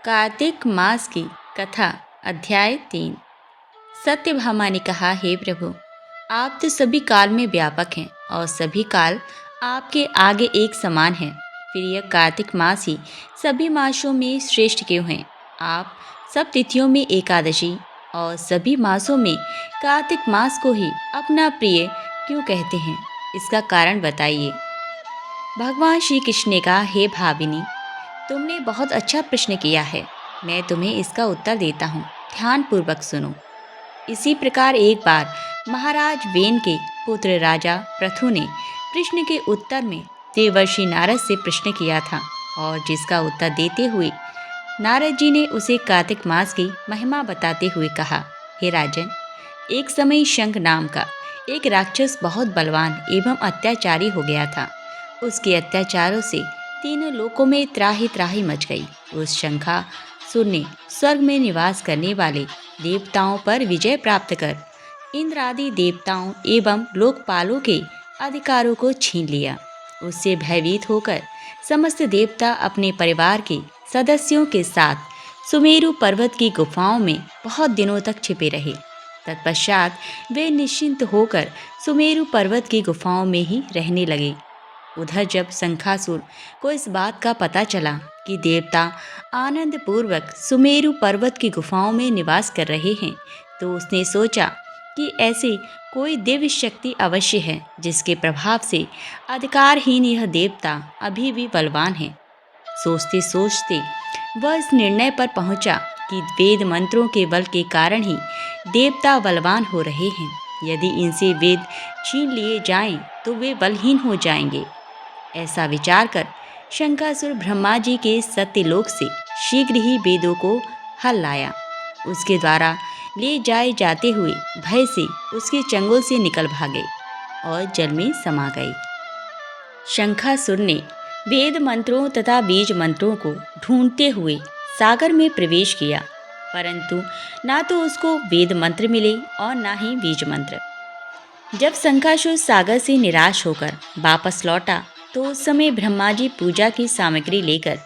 कार्तिक मास की कथा। अध्याय 3। सत्यभामा ने कहा, हे प्रभु, आप तो सभी काल में व्यापक हैं और सभी काल आपके आगे एक समान है। फिर यह कार्तिक मास ही सभी मासों में श्रेष्ठ क्यों है? आप सब तिथियों में एकादशी और सभी मासों में कार्तिक मास को ही अपना प्रिय क्यों कहते हैं? इसका कारण बताइए। भगवान श्री कृष्ण ने कहा, हे भाविनी, तुमने बहुत अच्छा प्रश्न किया है। मैं तुम्हें इसका उत्तर देता हूँ, ध्यानपूर्वक सुनो। इसी प्रकार एक बार महाराज वेन के पुत्र राजा पृथु ने प्रश्न के उत्तर में देवर्षि नारद से प्रश्न किया था, और जिसका उत्तर देते हुए नारद जी ने उसे कार्तिक मास की महिमा बताते हुए कहा, हे राजन, एक समय शंख नाम का एक राक्षस बहुत बलवान एवं अत्याचारी हो गया था। उसके अत्याचारों से तीनों लोकों में त्राही त्राही मच गई। उस शंखासुर ने स्वर्ग में निवास करने वाले देवताओं पर विजय प्राप्त कर इंद्र आदि देवताओं एवं लोकपालों के अधिकारों को छीन लिया। उससे भयभीत होकर समस्त देवता अपने परिवार के सदस्यों के साथ सुमेरु पर्वत की गुफाओं में बहुत दिनों तक छिपे रहे। तत्पश्चात वे निश्चिंत होकर सुमेरु पर्वत की गुफाओं में ही रहने लगे। उधर जब शंखासुर को इस बात का पता चला कि देवता आनंद पूर्वक सुमेरु पर्वत की गुफाओं में निवास कर रहे हैं, तो उसने सोचा कि ऐसी कोई दिव्य शक्ति अवश्य है जिसके प्रभाव से अधिकारहीन यह देवता अभी भी बलवान है। सोचते सोचते वह इस निर्णय पर पहुंचा कि वेद मंत्रों के बल के कारण ही देवता बलवान हो रहे हैं। यदि इनसे वेद छीन लिए जाएं तो वे बलहीन हो जाएंगे। ऐसा विचार कर शंखासुर ब्रह्मा जी के सत्यलोक से शीघ्र ही वेदों को हल लाया। उसके द्वारा ले जाए जाते हुए भय से उसके चंगुल से निकल भागे और जल में समा गए। शंखासुर ने वेद मंत्रों तथा बीज मंत्रों को ढूंढते हुए सागर में प्रवेश किया, परंतु ना तो उसको वेद मंत्र मिले और ना ही बीज मंत्र। जब शंखासुर सागर से निराश होकर वापस लौटा तो उस समय ब्रह्मा जी पूजा की सामग्री लेकर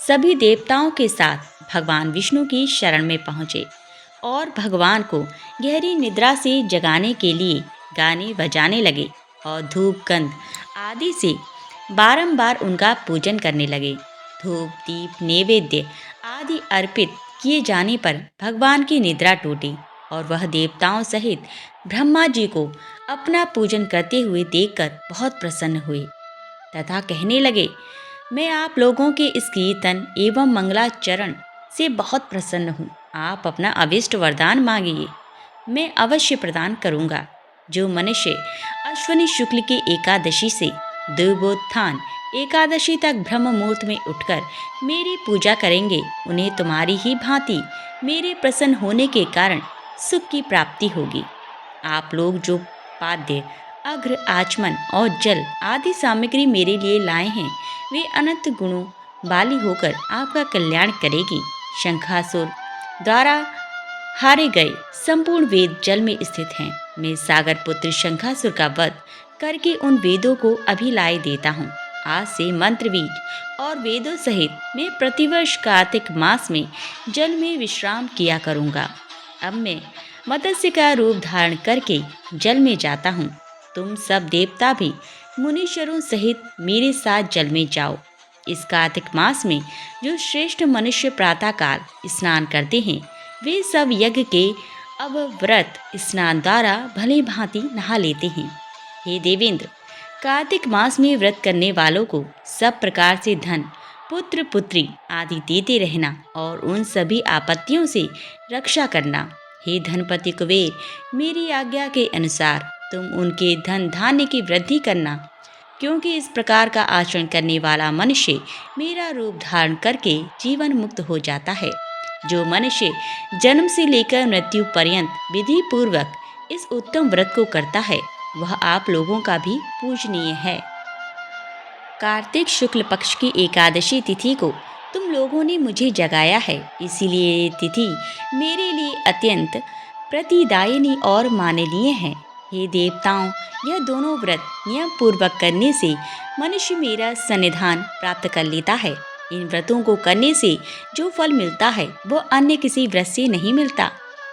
सभी देवताओं के साथ भगवान विष्णु की शरण में पहुँचे और भगवान को गहरी निद्रा से जगाने के लिए गाने बजाने लगे और धूप गंध आदि से बारंबार उनका पूजन करने लगे। धूप दीप नैवेद्य आदि अर्पित किए जाने पर भगवान की निद्रा टूटी और वह देवताओं सहित ब्रह्मा जी को अपना पूजन करते हुए देखकर बहुत प्रसन्न हुए तथा कहने लगे, मैं आप लोगों के इस कीर्तन एवं मंगलाचरण से बहुत प्रसन्न हूँ। आप अपना अभिष्ट वरदान मांगिए, मैं अवश्य प्रदान करूँगा। जो मनुष्य अश्विनी शुक्ल की एकादशी से देवोत्थान एकादशी तक ब्रह्म मुहूर्त में उठकर मेरी पूजा करेंगे, उन्हें तुम्हारी ही भांति मेरे प्रसन्न होने के कारण सुख की प्राप्ति होगी। आप लोग जो पाद्य अग्र आचमन और जल आदि सामग्री मेरे लिए लाए हैं, वे अनंत गुणों वाली होकर आपका कल्याण करेगी। शंखासुर द्वारा हारे गए संपूर्ण वेद जल में स्थित हैं। मैं सागर पुत्र शंखासुर का वध करके उन वेदों को अभी लाए देता हूँ। आज से मंत्र बीज और वेदों सहित मैं प्रतिवर्ष कार्तिक मास में जल में विश्राम किया करूँगा। अब मैं मत्स्य का रूप धारण करके जल में जाता हूँ। तुम सब देवता भी मुनीश्वरों सहित मेरे साथ जल में जाओ। इस कार्तिक मास में जो श्रेष्ठ मनुष्य प्रातःकाल स्नान करते हैं, वे सब यज्ञ के अवव्रत स्नान द्वारा भली भांति नहा लेते हैं। हे देवेंद्र, कार्तिक मास में व्रत करने वालों को सब प्रकार से धन पुत्र पुत्री आदि देते रहना और उन सभी आपत्तियों से रक्षा करना। हे धनपति कुबेर, मेरी आज्ञा के अनुसार तुम उनके धन धान्य की वृद्धि करना, क्योंकि इस प्रकार का आचरण करने वाला मनुष्य मेरा रूप धारण करके जीवन मुक्त हो जाता है। जो मनुष्य जन्म से लेकर मृत्यु पर्यंत विधि पूर्वक इस उत्तम व्रत को करता है, वह आप लोगों का भी पूजनीय है। कार्तिक शुक्ल पक्ष की एकादशी तिथि को तुम लोगों ने मुझे जगाया है, इसीलिए ये तिथि मेरे लिए अत्यंत प्रतिदायिनी और माननीय है। हे देवताओं, यह दोनों व्रत नियम पूर्वक करने से मनुष्य मेरा सन्निधान प्राप्त कर लेता है इन व्रतों को करने से जो फल मिलता है वो अन्य किसी व्रत से नहीं मिलता।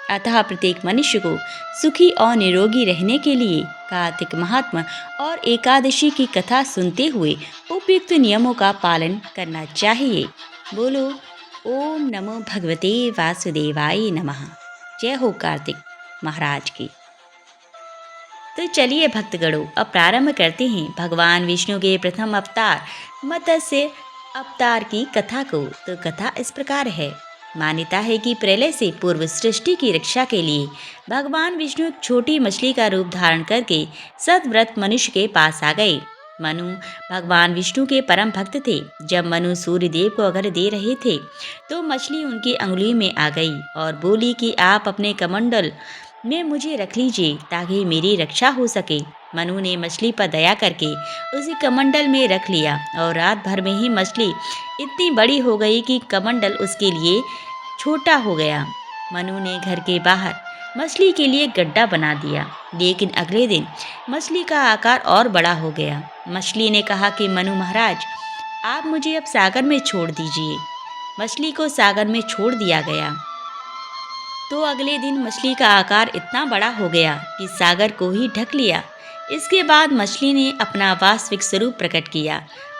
अतः प्रत्येक मनुष्य को सुखी और निरोगी रहने के लिए कार्तिक महात्मा और एकादशी की कथा सुनते हुए उपयुक्त नियमों का पालन करना चाहिए। बोलो ओम नमो भगवते वासुदेवाय नमः। जय हो कार्तिक महाराज की। तो चलिए भक्तगणों, अब प्रारंभ करते हैं भगवान विष्णु के प्रथम अवतार मत्स्य अवतार की कथा को। तो कथा इस प्रकार है। मान्यता है कि प्रलय से पूर्व सृष्टि की रक्षा के लिए भगवान विष्णु एक छोटी मछली का रूप धारण करके सतव्रत मनुष्य के पास आ गए। मनु भगवान विष्णु के परम भक्त थे। जब मनु सूर्य देव को अर्घ्य दे रहे थे तो मछली उनकी अंगुली में आ गई और बोली कि आप अपने कमंडल में मुझे रख लीजिए ताकि मेरी रक्षा हो सके। मनु ने मछली पर दया करके उसे कमंडल में रख लिया और रात भर में ही मछली इतनी बड़ी हो गई कि कमंडल उसके लिए छोटा हो गया। मनु ने घर के बाहर मछली के लिए गड्ढा बना दिया, लेकिन अगले दिन मछली का आकार और बड़ा हो गया। मछली ने कहा कि मनु महाराज, आप मुझे अब सागर में छोड़ दीजिए। मछली को सागर में छोड़ दिया गया तो अगले दिन मछली का आकार इतना बड़ा हो गया कि सागर को ही ढक लिया। इसके बाद मछली ने अपना वास्तविक स्वरूप प्रकट किया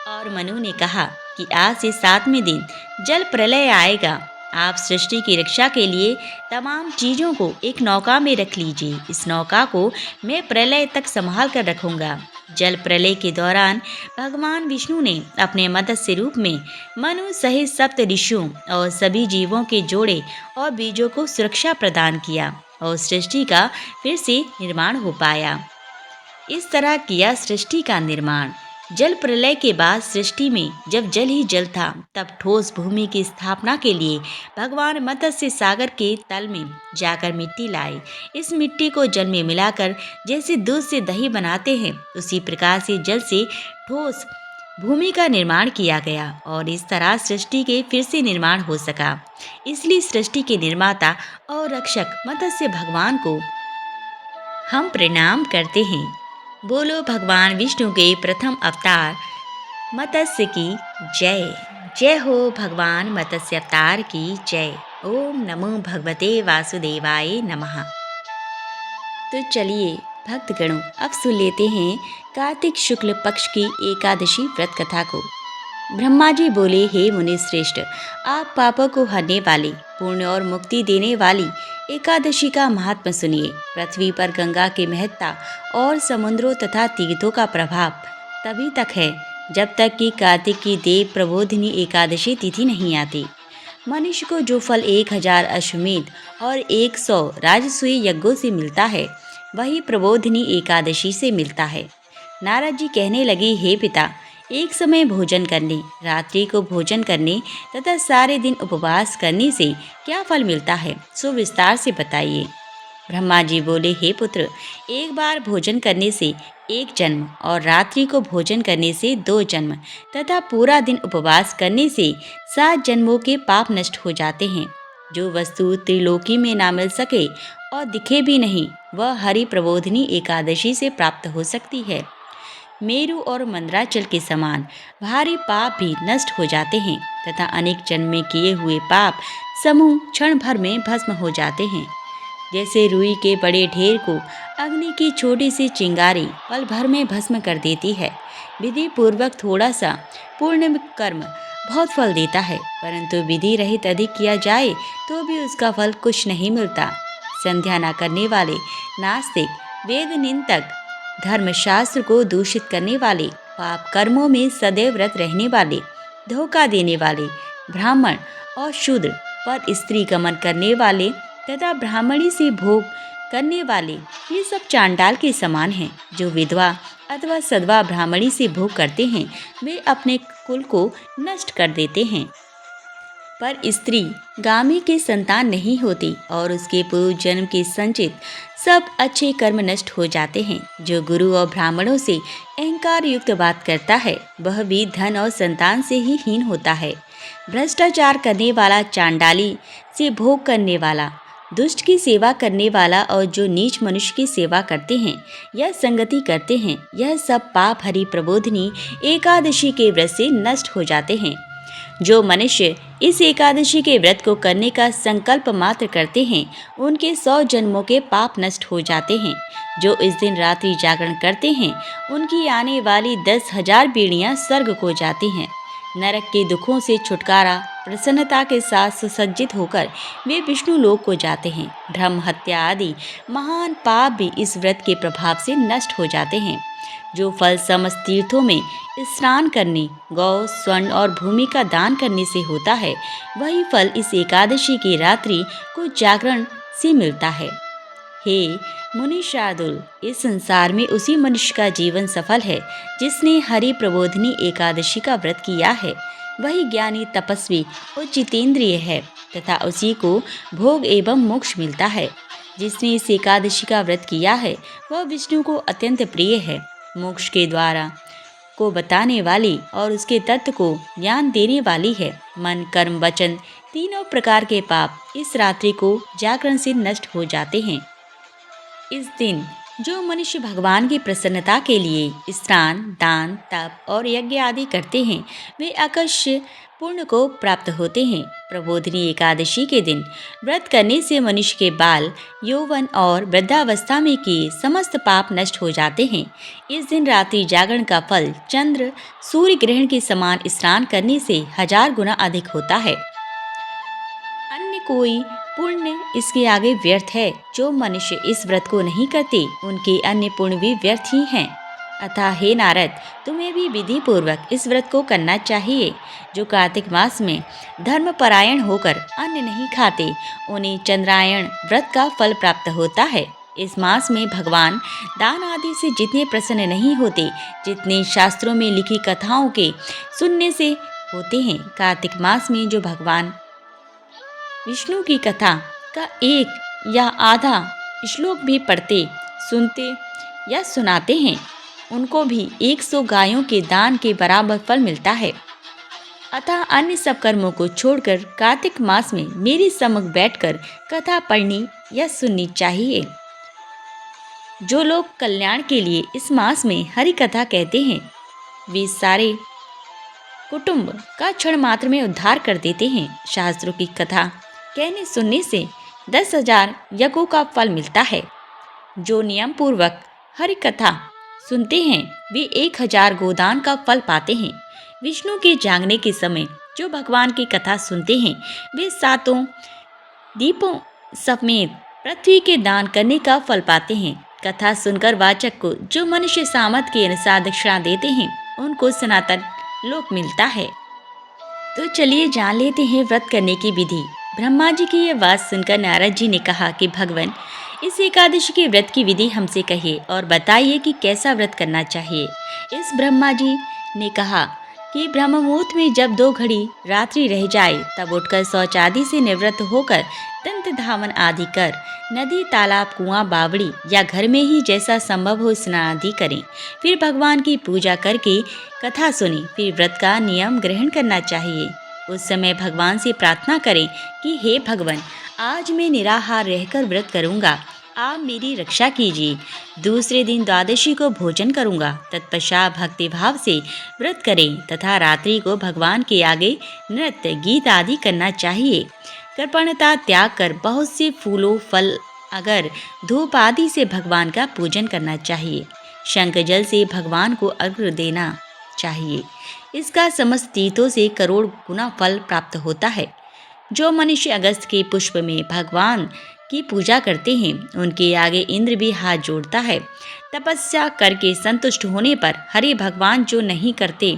और मनु ने कहा कि आज से 7वें दिन जल प्रलय आएगा। आप सृष्टि की रक्षा के लिए तमाम चीज़ों को एक नौका में रख लीजिए। इस नौका को मैं प्रलय तक संभाल कर रखूँगा। जल प्रलय के दौरान भगवान विष्णु ने अपने मत्स्य रूप में मनु सहित सप्त ऋषियों और सभी जीवों के जोड़े और बीजों को सुरक्षा प्रदान किया और सृष्टि का फिर से निर्माण हो पाया। इस तरह किया सृष्टि का निर्माण। जल प्रलय के बाद सृष्टि में जब जल ही जल था, तब ठोस भूमि की स्थापना के लिए भगवान मत्स्य सागर के तल में जाकर मिट्टी लाए। इस मिट्टी को जल में मिलाकर जैसे दूध से दही बनाते हैं, उसी प्रकार से जल से ठोस भूमि का निर्माण किया गया और इस तरह सृष्टि के फिर से निर्माण हो सका। इसलिए सृष्टि के निर्माता और रक्षक मत्स्य भगवान को हम प्रणाम करते हैं। बोलो भगवान विष्णु के प्रथम अवतार मत्स्य की जय। जय हो भगवान मत्स्य अवतार की जय। ओम नमो भगवते वासुदेवाय नमः। तो चलिए भक्तगणों, अब सुन लेते हैं कार्तिक शुक्ल पक्ष की एकादशी व्रत कथा को। ब्रह्मा जी बोले, हे मुनि श्रेष्ठ, आप पापों को हरने वाली, पुण्य और मुक्ति देने वाली एकादशी का महात्मा सुनिए। पृथ्वी पर गंगा की महत्ता और समुद्रों तथा तीर्थों का प्रभाव तभी तक है जब तक कि कार्तिक की देव प्रबोधिनी एकादशी तिथि नहीं आती। मनुष्य को जो फल 1000 अश्वमेध और 100 राजसूय यज्ञों से मिलता है, वही प्रबोधिनी एकादशी से मिलता है। नारद जी कहने लगे, हे पिता, एक समय भोजन करने, रात्रि को भोजन करने तथा सारे दिन उपवास करने से क्या फल मिलता है, सो विस्तार से बताइए। ब्रह्मा जी बोले, हे पुत्र, एक बार भोजन करने से 1 जन्म और रात्रि को भोजन करने से 2 जन्म तथा पूरा दिन उपवास करने से 7 जन्मों के पाप नष्ट हो जाते हैं। जो वस्तु त्रिलोकी में ना मिल सके और दिखे भी नहीं, वह हरि प्रबोधिनी एकादशी से प्राप्त हो सकती है। मेरु और मंदराचल के समान भारी पाप भी नष्ट हो जाते हैं तथा अनेक जन्म में किए हुए पाप समूह क्षण भर में भस्म हो जाते हैं। जैसे रुई के बड़े ढेर को अग्नि की छोटी सी चिंगारी पल भर में भस्म कर देती है। विधि पूर्वक थोड़ा सा पूर्ण कर्म बहुत फल देता है, परंतु विधि रहित अधिक किया जाए तो भी उसका फल कुछ नहीं मिलता। संध्या न करने वाले, नास्तिक, वेद निंदक, धर्मशास्त्र को दूषित करने वाले, पाप कर्मों में सदैव रत रहने वाले, धोखा देने वाले, ब्राह्मण और शूद्र पर स्त्री गमन करने वाले तथा ब्राह्मणी से भोग करने वाले, ये सब चांडाल के समान हैं। जो विधवा अथवा सदवा ब्राह्मणी से भोग करते हैं, वे अपने कुल को नष्ट कर देते हैं। पर स्त्री गामी की संतान नहीं होती और उसके पूर्व जन्म के संचित सब अच्छे कर्म नष्ट हो जाते हैं। जो गुरु और ब्राह्मणों से अहंकार युक्त बात करता है, वह भी धन और संतान से ही हीन होता है। भ्रष्टाचार करने वाला, चांडाली से भोग करने वाला, दुष्ट की सेवा करने वाला और जो नीच मनुष्य की सेवा करते हैं या संगति करते हैं, यह सब पाप हरि प्रबोधिनी एकादशी के व्रत से नष्ट हो जाते हैं। जो मनुष्य इस एकादशी के व्रत को करने का संकल्प मात्र करते हैं, उनके 100 जन्मों के पाप नष्ट हो जाते हैं। जो इस दिन रात्रि जागरण करते हैं, उनकी आने वाली 10,000 पीढ़ियां स्वर्ग को जाती हैं। नरक के दुखों से छुटकारा प्रसन्नता के साथ सुसज्जित होकर वे विष्णु लोक को जाते हैं। ब्रह्म हत्या आदि महान पाप भी इस व्रत के प्रभाव से नष्ट हो जाते हैं। जो फल समस्त तीर्थों में स्नान करने, गौ, स्वर्ण और भूमि का दान करने से होता है, वही फल इस एकादशी की रात्रि को जागरण से मिलता है। हे मुनि शार्दुल, इस संसार में उसी मनुष्य का जीवन सफल है जिसने हरि प्रबोधिनी एकादशी का व्रत किया है। वही ज्ञानी, तपस्वी और जितेंद्रिय है तथा उसी को भोग एवं मोक्ष मिलता है। जिसने इस एकादशी का व्रत किया है, वह विष्णु को अत्यंत प्रिय है। मोक्ष के द्वारा को बताने वाली और उसके तत्व को ज्ञान देने वाली है। मन, कर्म, वचन तीनों प्रकार के पाप इस रात्रि को जागरण से नष्ट हो जाते हैं। इस दिन जो मनुष्य भगवान की प्रसन्नता के लिए स्नान, दान, तप और यज्ञ आदि करते हैं, वे अवश्य पुण्य को प्राप्त होते हैं। प्रबोधिनी एकादशी के दिन व्रत करने से मनुष्य के बाल, यौवन और वृद्धावस्था में किए समस्त पाप नष्ट हो जाते हैं। इस दिन रात्रि जागरण का फल चंद्र सूर्य ग्रहण के समान स्नान करने से 1000 गुना अधिक होता है। अन्य कोई पुण्य इसके आगे व्यर्थ है। जो मनुष्य इस व्रत को नहीं करते, उनके अन्य पुण्य भी व्यर्थ ही हैं। अतः हे नारद, तुम्हें भी विधि पूर्वक इस व्रत को करना चाहिए। जो कार्तिक मास में धर्मपरायण होकर अन्न नहीं खाते, उन्हें चंद्रायण व्रत का फल प्राप्त होता है। इस मास में भगवान दान आदि से जितने प्रसन्न नहीं होते, जितने शास्त्रों में लिखी कथाओं के सुनने से होते हैं। कार्तिक मास में जो भगवान विष्णु की कथा का एक या आधा श्लोक भी पढ़ते, सुनते या सुनाते हैं, उनको भी 100 गायों के दान के बराबर फल मिलता है। अतः अन्य सब कर्मों को छोड़कर कार्तिक मास में मेरे सम्मुख बैठकर कथा पढ़नी या सुननी चाहिए। जो लोग कल्याण के लिए इस मास में हरि कथा कहते हैं, वे सारे कुटुंब का क्षण मात्र में उद्धार कर देते हैं। शास्त्रों की कथा कहने सुनने से 10,000 यज्ञों का फल मिलता है। जो नियम पूर्वक हरि कथा सुनते हैं, वे 1000 गोदान का फल पाते हैं। विष्णु के जागने के समय जो भगवान की कथा सुनते हैं, वे 7 दीपों समेत पृथ्वी के दान करने का फल पाते हैं। कथा सुनकर वाचक को जो मनुष्य सामर्थ के अनुसार दक्षिणा देते हैं, उनको सनातन लोक मिलता है। तो चलिए जान लेते हैं व्रत करने की विधि। ब्रह्मा जी की यह बात सुनकर नारद जी ने कहा कि भगवान, इस एकादशी के व्रत की विधि हमसे कहिए और बताइए कि कैसा व्रत करना चाहिए। इस ब्रह्मा जी ने कहा कि ब्रह्म मुहूर्त में जब 2 घड़ी रात्रि रह जाए, तब उठकर शौच आदि से निवृत्त होकर दंत धावन आदि कर नदी, तालाब, कुआं, बावड़ी या घर में ही जैसा संभव हो स्नान आदि करें। फिर भगवान की पूजा करके कथा सुने। फिर व्रत का नियम ग्रहण करना चाहिए। उस समय भगवान से प्रार्थना करें कि हे भगवान, आज मैं निराहार रहकर व्रत करूंगा, आप मेरी रक्षा कीजिए। दूसरे दिन द्वादशी को भोजन करूंगा। तत्पश्चात भक्ति भाव से व्रत करें तथा रात्रि को भगवान के आगे नृत्य, गीत आदि करना चाहिए। कृपणता त्याग कर बहुत से फूलों, फल अगर धूप आदि से भगवान का पूजन करना चाहिए। शंख जल से भगवान को अर्घ्य देना चाहिए। इसका समस्त तीर्थों से करोड़ गुना फल प्राप्त होता है। जो मनुष्य अगस्त के पुष्प में भगवान की पूजा करते हैं, उनके आगे इंद्र भी हाथ जोड़ता है। तपस्या करके संतुष्ट होने पर हरि भगवान जो नहीं करते,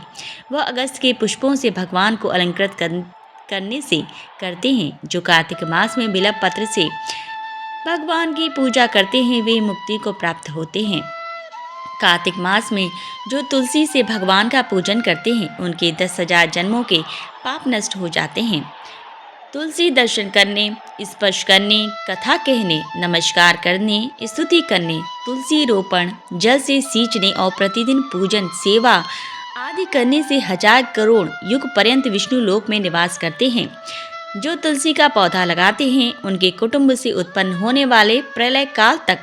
वह अगस्त के पुष्पों से भगवान को अलंकृत करने से करते हैं। जो कार्तिक मास में बिल्व पत्र से भगवान की पूजा करते हैं, वे मुक्ति को प्राप्त होते हैं। कार्तिक मास में जो तुलसी से भगवान का पूजन करते हैं, उनके 10,000 जन्मों के पाप नष्ट हो जाते हैं। तुलसी दर्शन करने, स्पर्श करने, कथा कहने, नमस्कार करने, स्तुति करने, तुलसी रोपण, जल से सींचने और प्रतिदिन पूजन, सेवा आदि करने से 1000 करोड़ युग पर्यंत विष्णु लोक में निवास करते हैं। जो तुलसी का पौधा लगाते हैं, उनके कुटुंब से उत्पन्न होने वाले प्रलय काल तक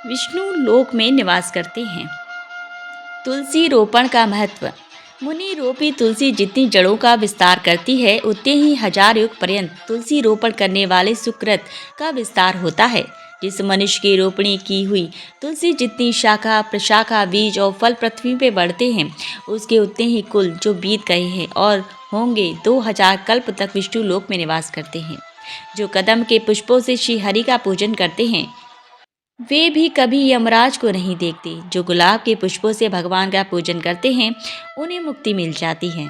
विष्णु लोक में निवास करते हैं। तुलसी रोपण का महत्व। मुनि रोपी तुलसी जितनी जड़ों का विस्तार करती है, उतने ही हजार युग पर्यंत तुलसी रोपण करने वाले सुकृत का विस्तार होता है। जिस मनुष्य की रोपणी की हुई तुलसी जितनी शाखा प्रशाखा बीज और फल पृथ्वी पे बढ़ते हैं, उसके उतने ही कुल जो बीत गए हैं और होंगे 2000 कल्प तक विष्णु लोक में निवास करते हैं। जो कदम के पुष्पों से श्री हरि का पूजन करते हैं, वे भी कभी यमराज को नहीं देखते। जो गुलाब के पुष्पों से भगवान का पूजन करते हैं, उन्हें मुक्ति मिल जाती है।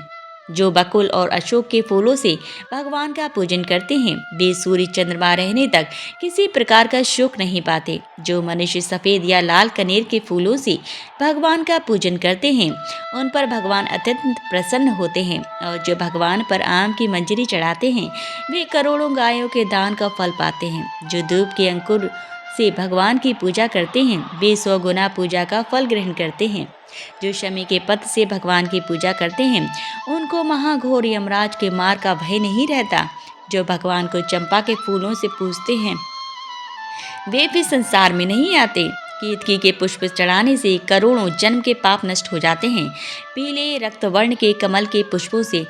जो बकुल और अशोक के फूलों से भगवान का पूजन करते हैं, वे सूर्य चंद्रमा रहने तक किसी प्रकार का शोक नहीं पाते। जो मनुष्य सफ़ेद या लाल कनेर के फूलों से भगवान का पूजन करते हैं, उन पर भगवान अत्यंत प्रसन्न होते हैं। और जो भगवान पर आम की मंजरी चढ़ाते हैं, वे करोड़ों गायों के दान का फल पाते हैं। जो धूप के अंकुर से भगवान की पूजा करते हैं, वे 100 गुना पूजा का फल ग्रहण करते हैं। जो शमी के पत्र से भगवान की पूजा करते हैं, उनको महाघोर यमराज के मार का भय नहीं रहता। जो भगवान को चंपा के फूलों से पूजते हैं, वे भी संसार में नहीं आते। केतकी के पुष्प चढ़ाने से करोड़ों जन्म के पाप नष्ट हो जाते हैं। पीले रक्त वर्ण के कमल के पुष्पों से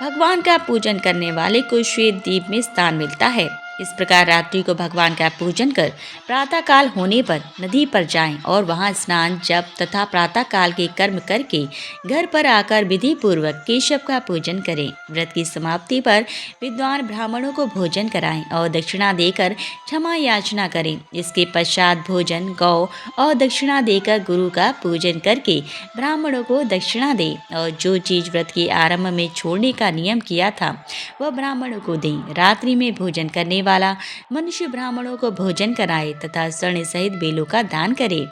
भगवान का पूजन करने वाले को श्वेत द्वीप में स्थान मिलता है। इस प्रकार रात्रि को भगवान का पूजन कर प्रातः काल होने पर नदी पर जाएं और वहां स्नान जप तथा प्रातः काल के कर्म करके घर पर आकर विधि पूर्वक केशव का पूजन करें। व्रत की समाप्ति पर विद्वान ब्राह्मणों को भोजन कराएं और दक्षिणा देकर क्षमा याचना करें। इसके पश्चात भोजन गौ और दक्षिणा देकर गुरु का पूजन करके ब्राह्मणों को दक्षिणा दें। और जो चीज व्रत के आरंभ में छोड़ने का नियम किया था, वह ब्राह्मणों को दें। रात्रि में भोजन करने वाला मनुष्य ब्राह्मणों को भोजन कराए तथा स्वर्ण सहित बेलों का दान करे।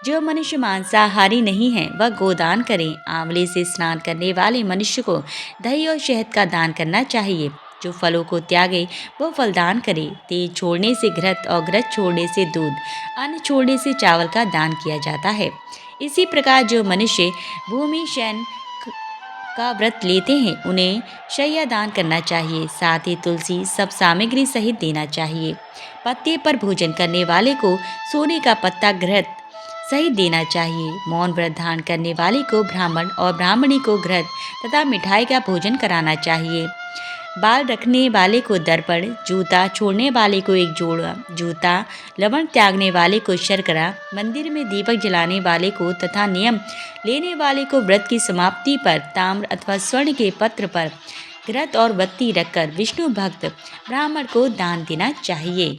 जो मनुष्य मांसाहारी नहीं है, वह गोदान करे। आंवले से स्नान करने वाले मनुष्य को दही और शहद का दान करना चाहिए। जो फलों को त्यागे, वो फलदान करे। तेज छोड़ने से घृत और घृत छोड़ने से दूध, अन्न छोड़ने से चावल का दान किया जाता है। इसी प्रकार जो मनुष्य भूमि शयन का व्रत लेते हैं, उन्हें शय्या दान करना चाहिए। साथ ही तुलसी सब सामग्री सहित देना चाहिए। पत्ते पर भोजन करने वाले को सोने का पत्ता घृत सहित देना चाहिए। मौन व्रत धारण करने वाले को ब्राह्मण और ब्राह्मणी को घृत तथा मिठाई का भोजन कराना चाहिए। बाल रखने वाले को दर्पण, जूता छोड़ने वाले को एक जोड़ा जूता, लवण त्यागने वाले को शर्करा, मंदिर में दीपक जलाने वाले को तथा नियम लेने वाले को व्रत की समाप्ति पर ताम्र अथवा स्वर्ण के पत्र पर घृत और बत्ती रखकर विष्णु भक्त ब्राह्मण को दान देना चाहिए।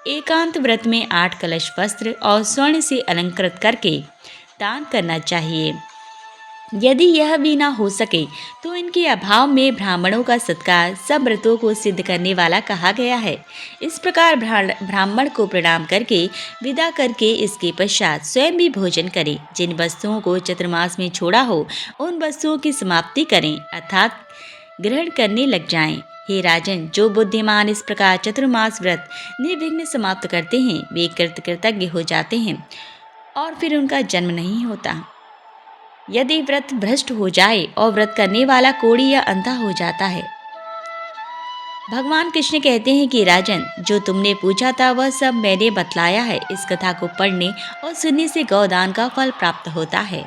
एकांत व्रत में 8 कलश वस्त्र और स्वर्ण से अलंकृत करके दान करना चाहिए। यदि यह भी ना हो सके तो इनके अभाव में ब्राह्मणों का सत्कार सब व्रतों को सिद्ध करने वाला कहा गया है। इस प्रकार ब्राह्मण को प्रणाम करके विदा करके इसके पश्चात स्वयं भी भोजन करें। जिन वस्तुओं को चतुर्मास में छोड़ा हो, उन वस्तुओं की समाप्ति करें, अर्थात ग्रहण करने लग जाएं। हे राजन, जो बुद्धिमान इस प्रकार चतुर्मास व्रत निर्विघ्न समाप्त करते हैं, वे कृतज्ञ हो जाते हैं और फिर उनका जन्म नहीं होता। यदि व्रत भ्रष्ट हो जाए और व्रत करने वाला कोढ़ी या अंधा हो जाता है। भगवान कृष्ण कहते हैं कि राजन, जो तुमने पूछा था वह सब मैंने बतलाया है। इस कथा को पढ़ने और सुनने से गौदान का फल प्राप्त होता है।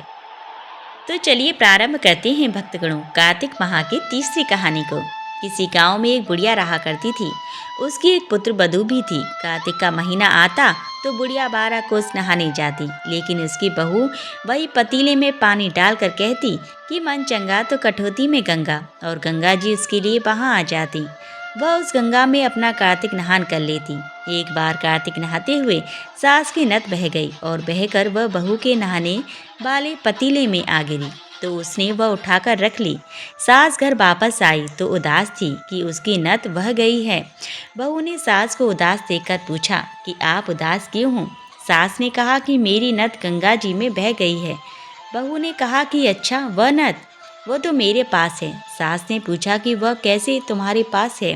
तो चलिए प्रारंभ करते हैं भक्तगणों कार्तिक माह की तीसरी कहानी को। किसी गांव में एक बुढ़िया रहा करती थी। उसकी एक पुत्र बधू भी थी। कार्तिक का महीना आता तो बुढ़िया 12 कोस नहाने जाती, लेकिन उसकी बहू वही पतीले में पानी डालकर कहती कि मन चंगा तो कठौती में गंगा, और गंगा जी उसके लिए वहाँ आ जाती। वह उस गंगा में अपना कार्तिक नहान कर लेती। एक बार कार्तिक नहाते हुए सास की नत बह गई और बहकर वह बहू के नहाने वाले पतीले में आ गिरी, तो उसने वह उठाकर रख ली। सास घर वापस आई तो उदास थी कि उसकी नत बह गई है। बहू ने सास को उदास देखकर पूछा कि आप उदास क्यों हो? सास ने कहा कि मेरी नत गंगा जी में बह गई है। बहू ने कहा कि अच्छा, वह नत? वो तो मेरे पास है। सास ने पूछा कि वह कैसे तुम्हारे पास है?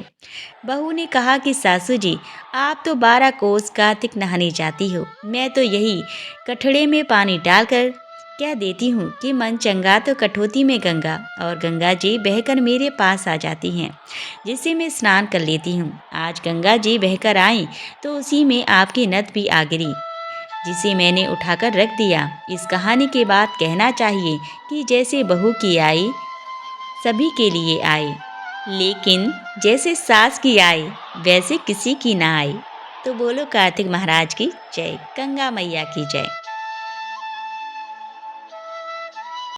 बहू ने कहा कि सासू जी, आप तो 12 कोस कार्तिक नहाने जाती हो, मैं तो यही कठड़े में पानी डालकर कह देती हूँ कि मन चंगा तो कठौती में गंगा, और गंगा जी बहकर मेरे पास आ जाती हैं, जिससे मैं स्नान कर लेती हूँ। आज गंगा जी बहकर आई तो उसी में आपकी नत भी आ गिरी। जिसे मैंने उठाकर रख दिया। इस कहानी के बाद कहना चाहिए कि जैसे बहू की आई सभी के लिए आई, लेकिन जैसे सास की आई वैसे किसी की ना आई। तो बोलो कार्तिक महाराज की जय, गंगा मैया की जय।